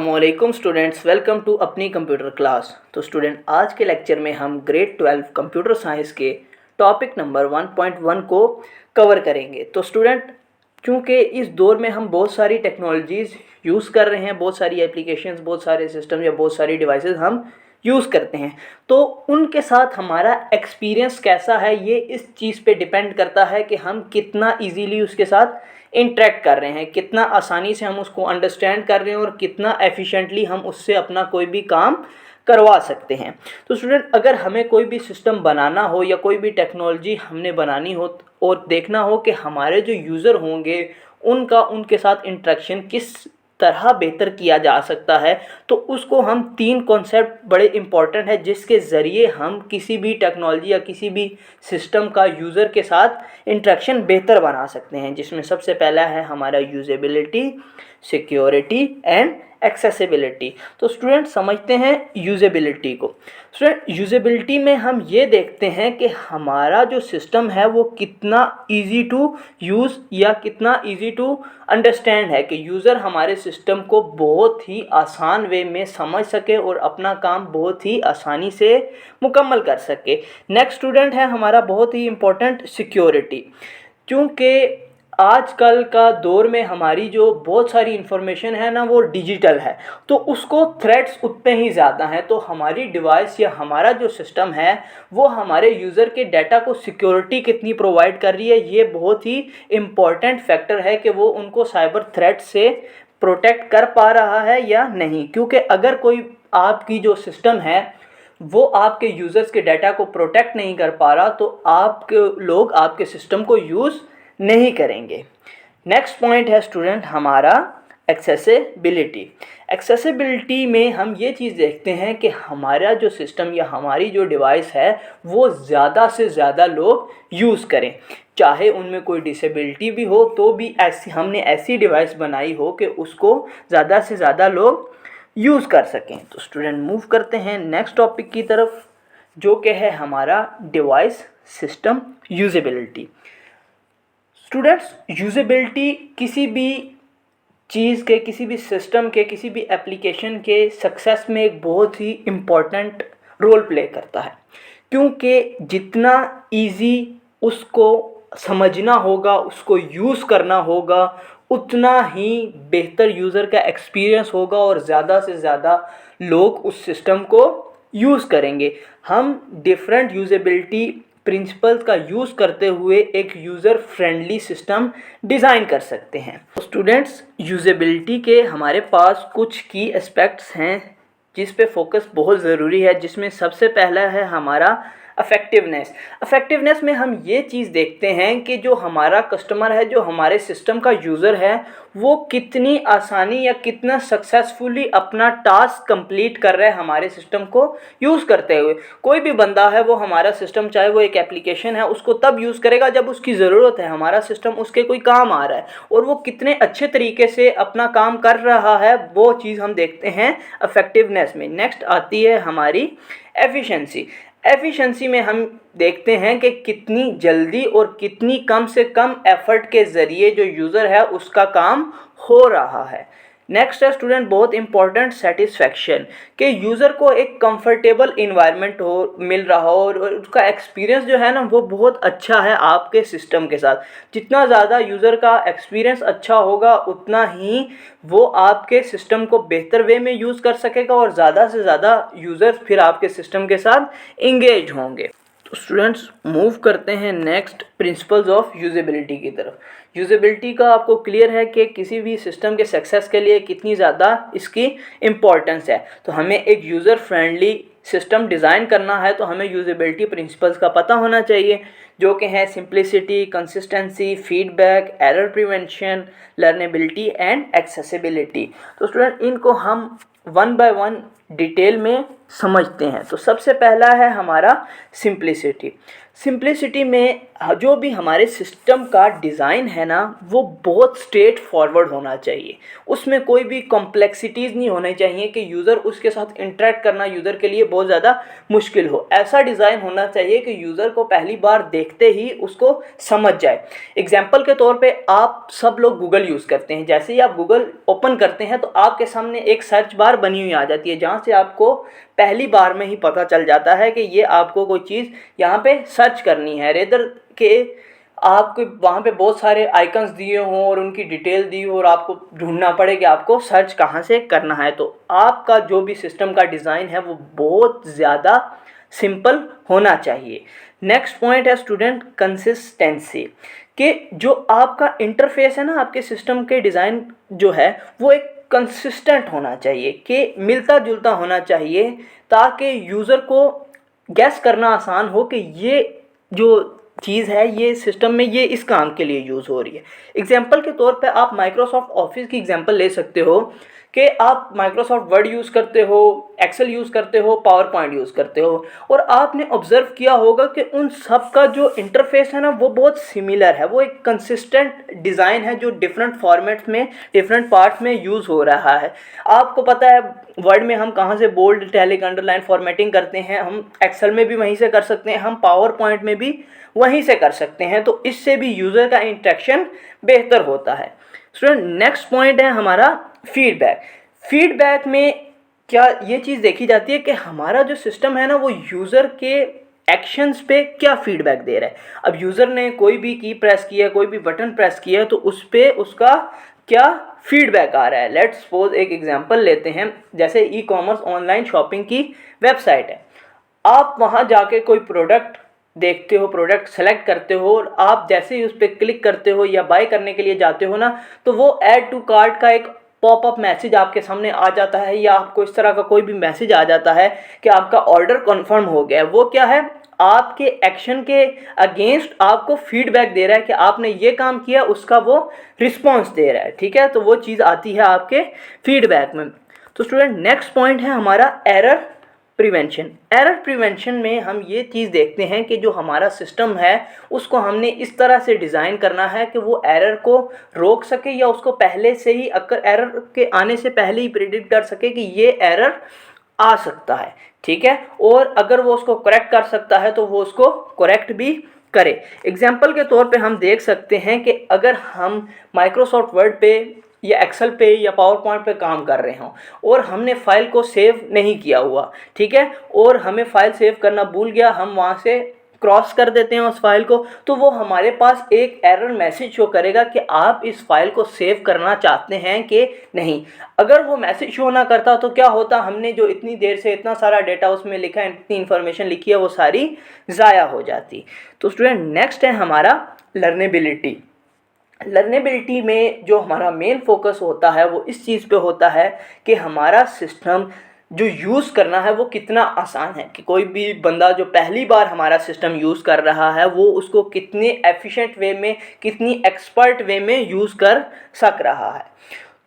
अस्सलामुअलैकुम students, welcome to अपनी computer class. तो स्टूडेंट, आज के लेक्चर में हम ग्रेड 12 कंप्यूटर साइंस के टॉपिक नंबर 1.1 को कवर करेंगे। तो स्टूडेंट, चूँकि इस दौर में हम बहुत सारी टेक्नोलॉजीज़ यूज़ कर रहे हैं, बहुत सारी एप्लीकेशंस, बहुत सारे सिस्टम या बहुत सारी डिवाइसेस हम यूज़ करते हैं, तो उनके साथ हमारा एक्सपीरियंस कैसा है ये इस चीज़ पे डिपेंड करता है कि हम कितना इजीली उसके साथ इंटरेक्ट कर रहे हैं, कितना आसानी से हम उसको अंडरस्टैंड कर रहे हैं और कितना एफिशिएंटली हम उससे अपना कोई भी काम करवा सकते हैं। तो स्टूडेंट, अगर हमें कोई भी सिस्टम बनाना हो या कोई भी टेक्नोलॉजी हमने बनानी हो और देखना हो कि हमारे जो यूज़र होंगे उनका उनके साथ इंटरेक्शन किस तरह बेहतर किया जा सकता है, तो उसको हम 3 कॉन्सेप्ट बड़े इम्पॉर्टेंट है जिसके ज़रिए हम किसी भी टेक्नोलॉजी या किसी भी सिस्टम का यूज़र के साथ इंटरेक्शन बेहतर बना सकते हैं। जिसमें सबसे पहला है हमारा यूजेबिलिटी, सिक्योरिटी एंड एक्सेसिबिलिटी। तो स्टूडेंट, समझते हैं यूजेबिलिटी को। स्टूडेंट, यूजेबिलिटी में हम ये देखते हैं कि हमारा जो सिस्टम है वो कितना इजी टू यूज़ या कितना इजी टू अंडरस्टैंड है, कि यूज़र हमारे सिस्टम को बहुत ही आसान वे में समझ सके और अपना काम बहुत ही आसानी से मुकम्मल कर सके। नेक्स्ट स्टूडेंट है हमारा बहुत ही इम्पोर्टेंट सिक्योरिटी। क्योंकि आजकल का दौर में हमारी जो बहुत सारी इन्फॉर्मेशन है ना वो डिजिटल है, तो उसको थ्रेट्स उतने ही ज़्यादा हैं। तो हमारी डिवाइस या हमारा जो सिस्टम है वो हमारे यूज़र के डाटा को सिक्योरिटी कितनी प्रोवाइड कर रही है, ये बहुत ही इम्पॉर्टेंट फैक्टर है कि वो उनको साइबर थ्रेट से प्रोटेक्ट कर पा रहा है या नहीं। क्योंकि अगर कोई आपकी जो सिस्टम है वो आपके यूज़र्स के डाटा को प्रोटेक्ट नहीं कर पा रहा, तो आपके लोग आपके सिस्टम को यूज़ नहीं करेंगे। नेक्स्ट पॉइंट है स्टूडेंट हमारा एक्सेसिबिलिटी। एक्सेसिबिलिटी में हम ये चीज़ देखते हैं कि हमारा जो सिस्टम या हमारी जो डिवाइस है वो ज़्यादा से ज़्यादा लोग यूज़ करें, चाहे उनमें कोई डिसेबिलिटी भी हो, तो भी हमने ऐसी डिवाइस बनाई हो कि उसको ज़्यादा से ज़्यादा लोग यूज़ कर सकें। तो स्टूडेंट, मूव करते हैं नेक्स्ट टॉपिक की तरफ, जो कि है हमारा device system usability. Students, usability किसी भी चीज़ के, किसी भी सिस्टम के, किसी भी एप्लीकेशन के सक्सेस में एक बहुत ही इम्पॉर्टेंट रोल प्ले करता है। क्योंकि जितना इजी उसको समझना होगा, उसको यूज़ करना होगा, उतना ही बेहतर यूज़र का एक्सपीरियंस होगा और ज़्यादा से ज़्यादा लोग उस सिस्टम को यूज़ करेंगे। हम डिफरेंट यूजेबिलिटी प्रिंसिपल्स का यूज़ करते हुए एक यूज़र फ्रेंडली सिस्टम डिज़ाइन कर सकते हैं। तो स्टूडेंट्स, यूजेबिलिटी के हमारे पास कुछ की एस्पेक्ट्स हैं जिस पे फोकस बहुत ज़रूरी है, जिसमें सबसे पहला है हमारा अफेक्टिवनेस। अफेक्टिवनेस में हम ये चीज़ देखते हैं कि जो हमारा कस्टमर है, जो हमारे सिस्टम का यूज़र है, वो कितनी आसानी या कितना सक्सेसफुली अपना टास्क कंप्लीट कर रहा है हमारे सिस्टम को यूज़ करते हुए। कोई भी बंदा है वो हमारा सिस्टम, चाहे वो एक एप्लीकेशन है, उसको तब यूज़ करेगा जब उसकी ज़रूरत है, हमारा सिस्टम उसके कोई काम आ रहा है और वो कितने अच्छे तरीके से अपना काम कर रहा है, वो चीज़ हम देखते हैं अफेक्टिवनेस में। नेक्स्ट आती है हमारी एफिशिएंसी। एफिशिएंसी में हम देखते हैं कि कितनी जल्दी और कितनी कम से कम एफर्ट के ज़रिए जो यूज़र है उसका काम हो रहा है। नेक्स्ट है स्टूडेंट बहुत इंपॉर्टेंट सेटिस्फैक्शन, कि यूज़र को एक कंफर्टेबल इन्वायरमेंट मिल रहा हो और उसका एक्सपीरियंस जो है ना वो बहुत अच्छा है आपके सिस्टम के साथ। जितना ज़्यादा यूज़र का एक्सपीरियंस अच्छा होगा उतना ही वो आपके सिस्टम को बेहतर वे में यूज़ कर सकेगा और ज़्यादा से ज़्यादा यूज़र्स फिर आपके सिस्टम के साथ इंगेज होंगे। तो स्टूडेंट्स, मूव करते हैं नेक्स्ट प्रिंसिपल्स ऑफ यूजेबिलिटी की तरफ। यूजेबिलिटी का आपको क्लियर है कि किसी भी सिस्टम के सक्सेस के लिए कितनी ज़्यादा इसकी इम्पॉर्टेंस है। तो हमें एक यूज़र फ्रेंडली सिस्टम डिज़ाइन करना है तो हमें यूजेबिलिटी प्रिंसिपल्स का पता होना चाहिए, जो कि हैं simplicity, consistency, feedback, error prevention, लर्नेबिलिटी and accessibility. तो स्टूडेंट, इनको हम वन बाय वन डिटेल में समझते हैं। तो सबसे पहला है हमारा सिंप्लिसिटी। सिंप्लिसिटी में जो भी हमारे सिस्टम का डिज़ाइन है ना, वो बहुत स्ट्रेट फॉरवर्ड होना चाहिए। उसमें कोई भी कॉम्प्लेक्सिटीज़ नहीं होनी चाहिए कि यूज़र उसके साथ इंटरेक्ट करना यूज़र के लिए बहुत ज़्यादा मुश्किल हो। ऐसा डिज़ाइन होना चाहिए कि यूज़र को पहली बार देखते ही उसको समझ जाए। एग्जाम्पल के तौर पे आप सब लोग गूगल यूज़ करते हैं। जैसे ही आप गूगल ओपन करते हैं तो आपके सामने एक सर्च बार बनी हुई आ जाती है, जहाँ से आपको पहली बार में ही पता चल जाता है कि ये आपको कोई चीज़ यहाँ पे सर्च करनी है, रेदर के आपको वहाँ पे बहुत सारे आइकन्स दिए हों और उनकी डिटेल दी हो और आपको ढूंढना पड़े कि आपको सर्च कहाँ से करना है। तो आपका जो भी सिस्टम का डिज़ाइन है वो बहुत ज़्यादा सिंपल होना चाहिए। नेक्स्ट पॉइंट है स्टूडेंट कंसिस्टेंसी, कि जो आपका इंटरफेस है ना, आपके सिस्टम के डिज़ाइन जो है वो एक कंसिस्टेंट होना चाहिए, कि मिलता जुलता होना चाहिए, ताकि यूज़र को गैस करना आसान हो कि ये जो चीज़ है ये सिस्टम में ये इस काम के लिए यूज़ हो रही है। एग्जांपल के तौर पे आप माइक्रोसॉफ्ट ऑफिस की एग्जांपल ले सकते हो कि आप माइक्रोसॉफ्ट वर्ड यूज़ करते हो, एक्सेल यूज़ करते हो, पावर पॉइंट यूज़ करते हो, और आपने ऑब्ज़र्व किया होगा कि उन सब का जो इंटरफेस है ना वो बहुत सिमिलर है। वो एक कंसिस्टेंट डिज़ाइन है जो डिफरेंट फॉर्मेट्स में, डिफरेंट पार्ट्स में यूज़ हो रहा है। आपको पता है वर्ड में हम कहाँ से बोल्ड, इटैलिक, अंडरलाइन फॉर्मेटिंग करते हैं, हम एक्सेल में भी वहीं से कर सकते हैं, हम पावर पॉइंट में भी वहीं से कर सकते हैं। तो इससे भी यूज़र का इंटरेक्शन बेहतर होता है। स्टूडेंट नेक्स्ट पॉइंट है हमारा फीडबैक। फीडबैक में क्या ये चीज़ देखी जाती है कि हमारा जो सिस्टम है ना वो यूज़र के एक्शंस पे क्या फीडबैक दे रहा है। अब यूज़र ने कोई भी की प्रेस किया, कोई भी बटन प्रेस किया, तो उस पर उसका क्या फीडबैक आ रहा है। लेट्स सपोज एक एग्जांपल लेते हैं, जैसे ई कॉमर्स ऑनलाइन शॉपिंग की वेबसाइट है। आप वहाँ जाके कोई प्रोडक्ट देखते हो, प्रोडक्ट सेलेक्ट करते हो, और आप जैसे ही उस पर क्लिक करते हो या बाय करने के लिए जाते हो ना, तो वो ऐड टू कार्ट का एक पॉपअप मैसेज आपके सामने आ जाता है, या आपको इस तरह का कोई भी मैसेज आ जाता है कि आपका ऑर्डर कंफर्म हो गया है। वो क्या है, आपके एक्शन के अगेंस्ट आपको फीडबैक दे रहा है कि आपने ये काम किया, उसका वो रिस्पॉन्स दे रहा है। ठीक है, तो वो चीज़ आती है आपके फीडबैक में। तो स्टूडेंट नेक्स्ट पॉइंट है हमारा एरर प्रिवेंशन। एरर प्रिवेंशन में हम ये चीज़ देखते हैं कि जो हमारा सिस्टम है उसको हमने इस तरह से डिज़ाइन करना है कि वो एरर को रोक सके, या उसको पहले से ही, अगर एरर के आने से पहले ही प्रिडिक्ट कर सके कि ये एरर आ सकता है। ठीक है, और अगर वो उसको करेक्ट कर सकता है तो वो उसको करेक्ट भी करे। एग्जाम्पल के तौर पे हम देख सकते हैं कि अगर हम माइक्रोसॉफ्ट वर्ड पे या एक्सेल पे या पावर पॉइंट पे काम कर रहे हों और हमने फ़ाइल को सेव नहीं किया हुआ, ठीक है, और हमें फ़ाइल सेव करना भूल गया, हम वहाँ से क्रॉस कर देते हैं उस फाइल को, तो वो हमारे पास एक एरर मैसेज शो करेगा कि आप इस फाइल को सेव करना चाहते हैं कि नहीं। अगर वो मैसेज शो ना करता तो क्या होता, हमने जो इतनी देर से इतना सारा डेटा उसमें लिखा है, इतनी इन्फॉर्मेशन लिखी है, वो सारी ज़ाया हो जाती। तो स्टूडेंट नेक्स्ट है हमारा लर्नेबिलिटी। लर्नेबिलिटी में जो हमारा मेन फोकस होता है वो इस चीज़ पे होता है कि हमारा सिस्टम जो यूज़ करना है वो कितना आसान है, कि कोई भी बंदा जो पहली बार हमारा सिस्टम यूज़ कर रहा है वो उसको कितने एफिशिएंट वे में, कितनी एक्सपर्ट वे में यूज़ कर सक रहा है।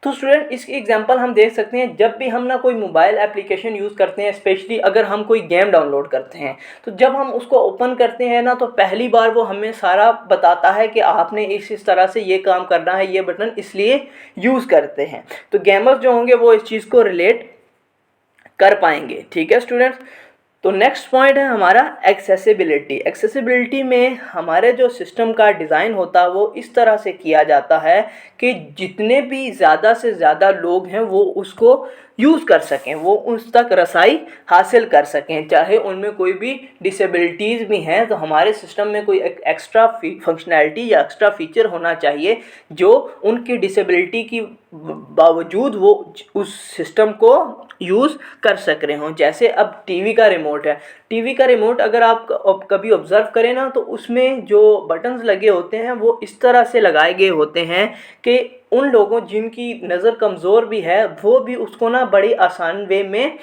तो स्टूडेंट इसकी एग्जांपल हम देख सकते हैं, जब भी हम ना कोई मोबाइल एप्लीकेशन यूज़ करते हैं, स्पेशली अगर हम कोई गेम डाउनलोड करते हैं, तो जब हम उसको ओपन करते हैं ना, तो पहली बार वो हमें सारा बताता है कि आपने इस तरह से ये काम करना है, ये बटन इसलिए यूज़ करते हैं। तो गेमर्स जो होंगे वो इस चीज़ को रिलेट कर पाएंगे। ठीक है स्टूडेंट्स, तो नेक्स्ट पॉइंट है हमारा एक्सेसिबिलिटी। एक्सेसिबिलिटी में हमारे जो सिस्टम का डिज़ाइन होता है वो इस तरह से किया जाता है कि जितने भी ज़्यादा से ज़्यादा लोग हैं वो उसको यूज़ कर सकें, वो उस तक रसाई हासिल कर सकें, चाहे उनमें कोई भी डिसेबिलिटीज़ भी हैं। तो हमारे सिस्टम में कोई एक एक्स्ट्रा फंक्शनैलिटी या एक्स्ट्रा फीचर होना चाहिए जो उनकी डिसेबिलिटी की बावजूद वो उस सिस्टम को यूज़ कर सक रहे हों। जैसे अब टीवी का रिमोट है, टीवी का रिमोट अगर आप कभी ऑब्ज़र्व करें ना, तो उसमें जो बटन्स लगे होते हैं वो इस तरह से लगाए गए होते हैं कि उन लोगों जिनकी नज़र कमज़ोर भी है वो भी उसको ना बड़ी आसान वे में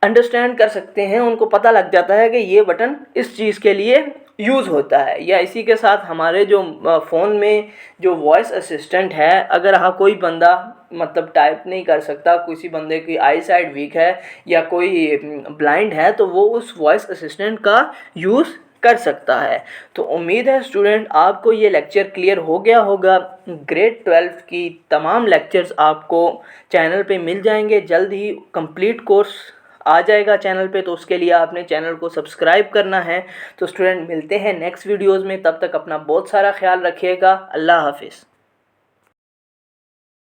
अंडरस्टैंड कर सकते हैं, उनको पता लग जाता है कि ये बटन इस चीज़ के लिए यूज़ होता है। या इसी के साथ हमारे जो फ़ोन में जो वॉइस असिस्टेंट है, अगर हाँ कोई बंदा मतलब टाइप नहीं कर सकता, किसी बंदे की आई साइड वीक है या कोई ब्लाइंड है, तो वो उस वॉइस असिस्टेंट का यूज़ कर सकता है। तो उम्मीद है स्टूडेंट आपको ये लेक्चर क्लियर हो गया होगा। ग्रेड 12 की तमाम लेक्चर्स आपको चैनल पे मिल जाएंगे, जल्द ही कंप्लीट कोर्स आ जाएगा चैनल पे, तो उसके लिए आपने चैनल को सब्सक्राइब करना है। तो स्टूडेंट मिलते हैं नेक्स्ट वीडियोज़ में, तब तक अपना बहुत सारा ख्याल रखिएगा। अल्लाह हाफिज़।